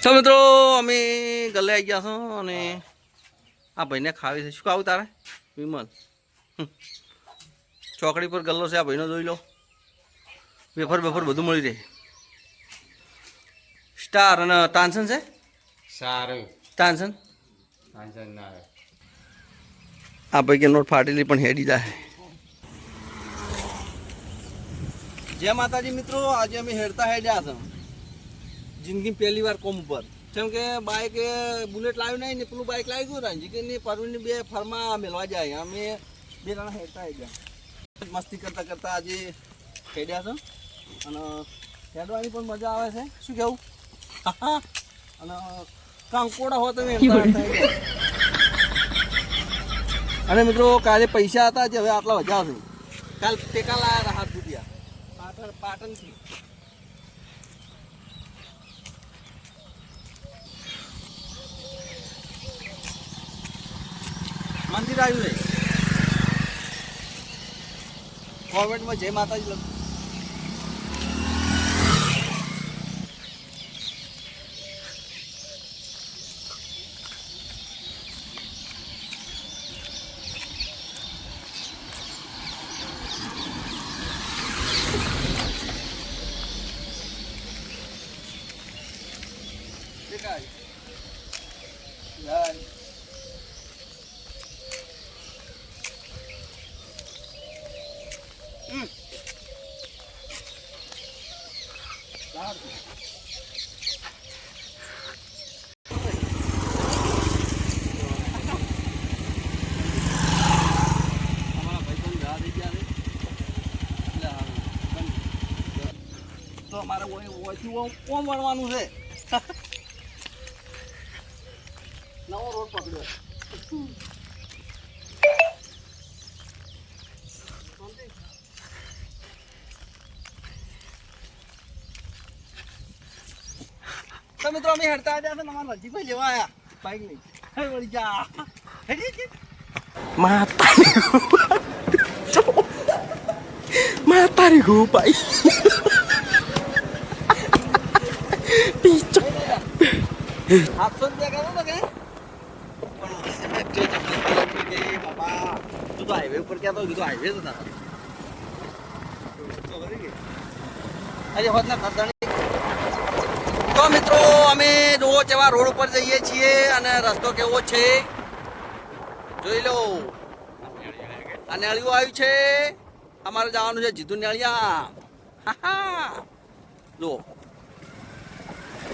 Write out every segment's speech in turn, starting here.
ચાલો મિત્રો અમે ગલે આવી ગયા છો અને આ ભાઈને ખાવી છે. શું ખાવું તારે વિમલ? ચોકડી પર ગલ્લો છે, આ ભાઈનો જોઈ લો. વેફર વેફર બધું મળી રહે. સ્ટાર અને તાનસન છે. સારું તાનસન ના આ ભાઈ કે નોટ ફાટેલી પણ હેડી જાય. જય માતાજી મિત્રો, આજે અમે હેડતા હેડ્યા છે જિંદગી પહેલી વાર કોમ ઉપર. જેમ કે બાઇક બુલેટ લાવ્યું નહીં ને પેલું બાઇક લાવી ગયું રાંજી પરવીનની બે ફરમાં મેળવા જાય. અમે બે જણા હેડતા હેડ્યા, મસ્તી કરતા કરતા આજે હેડ્યા છો અને હેડવાની પણ મજા આવે છે. શું કેવું? અને કાંકોડા હોય તો અને મિત્રો કાલે પૈસા હતા જે હવે આટલા વધ્યા છે. કાલ ટેકા લાયા હતા હાથ દુધિયા પાટણથી. મંદિર આવ્યું છે કોમેન્ટમાં જય માતાજી લખો. તો અમારે ઓમ વળવાનું છે. નવો રોડ પકડ્યો. તો મિત્રો અમે હેડતા આવ્યા છે. અમારા રજીભાઈ લેવા આવ્યા બાઈક લઈ. વળી જા માતારી ગો ભાઈ પીચો 700 રૂપિયા કરો તો કે બાપા તું તો હાઈવે ઉપર ક્યાં તો કીધું હાઈવે જ હતા. અરે હોત ના ખરદાણી. તો મિત્રો અમે જોવો કેવા રોડ ઉપર જઈએ છીએ અને રસ્તો કેવો છે જોઈ લો. આ નેળિયું આવ્યું છે, અમારે જવાનું છે જીતુ નેળિયા. જો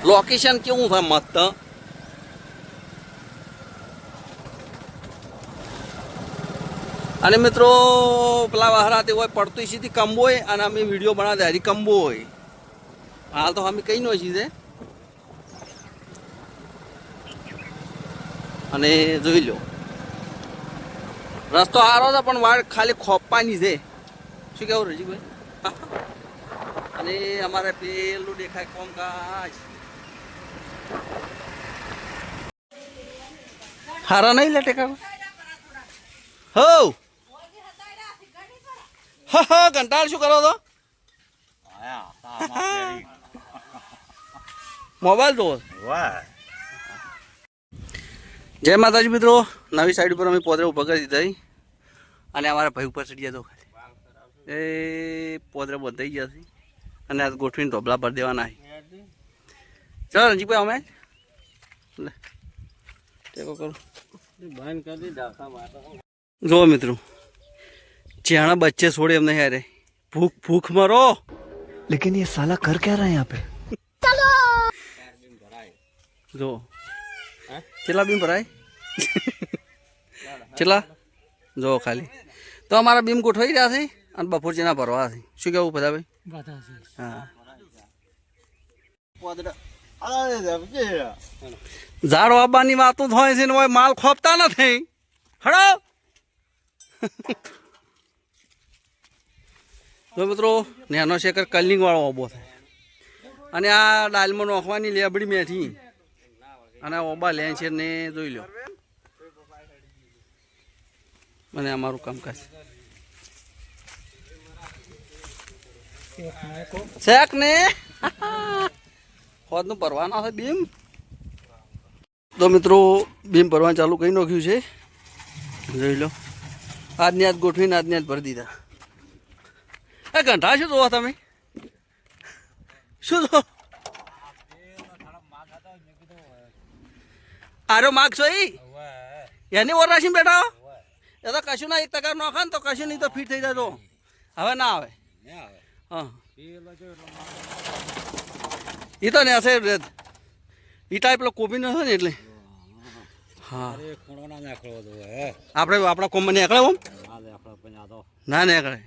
લોકેશન કેવું છે મસ્ત. અને મિત્રો પેલા વહરાતે હોય પડતું સીધી કંબોય અને અમે વિડીયો બનાવતા હરી કંબોય. હાલ તો અમે કઈ નો છીએ અને જોઈ લો રસ્તો સારો છે પણ વાળ ખાલી ખોપવાની છે. શું કેવું રજીભાઈ? અને અમારે પેલું દેખાય કોમકાજ હારા નહીં લે ટેકા. હો હા કંટાળ શું કરો તો? મોબાઈલ જોવો? જય માતાજી મિત્રો, નવી સાઈડ ઉપર અમે પોદરે ઉભા કરી દીધા અને અમારા ભાઈ ઉપર ચડી જતો ખાલી એ પોદરે બંધાઈ ગયા છે અને આ ગોઠવીને ઢોબલા ભરી દેવાના. ચાલો રંજીભાઈ અમે લે ટેકો કરું. જો મિત્રો જ્યાં બચ્ચે છોડે એમને યારે ભૂખ ભૂખ મરો. लेकिन ये साला कर क्या रहा है यहाँ पे? જો ચેલા બીમ ભરાય ચેલા જો ખાલી તો અમારા બીમ ગોઠવાઈ રહ્યા છે અને બપોર જેના ભરવા છે. શું કેવું બધા ભાઈ? હા ઝાડ વાવવાની વાતો થાય છે ને માલ ખોપતા નથી. હડો તો મિત્રો નેનો શેકર કલિંગ વાળો ઓબો થાય અને આ ડાલમાં નોખવાની લેબડી મેઠી અને ઓબા લે છે ને જોઈ લો. અને અમારું કામકાજ શેક ને હોદનું ભરવાના છે બીમ. તો મિત્રો બીમ ભરવાનું ચાલુ કરી નાખ્યું છે, જોઈ લો. આજની આજ ગોઠવીને આજની આજ ભરી દીધા. એ ઘંટા શું જોવો તમે? શું જો આરો માગ છો એની ઓર રાશી બેઠા હો? એ તો કશું ના 1 ટકા નોખા ને તો કશું નહીં તો ફીટ થઈ જાય. તો હવે ના આવે. હા એ તો ને હશે એ ટાઈપ પેલો કોપી નો ને એટલે. હા આપણે આપણા કોમમાં નીકળે ઓમ ના નીકળે.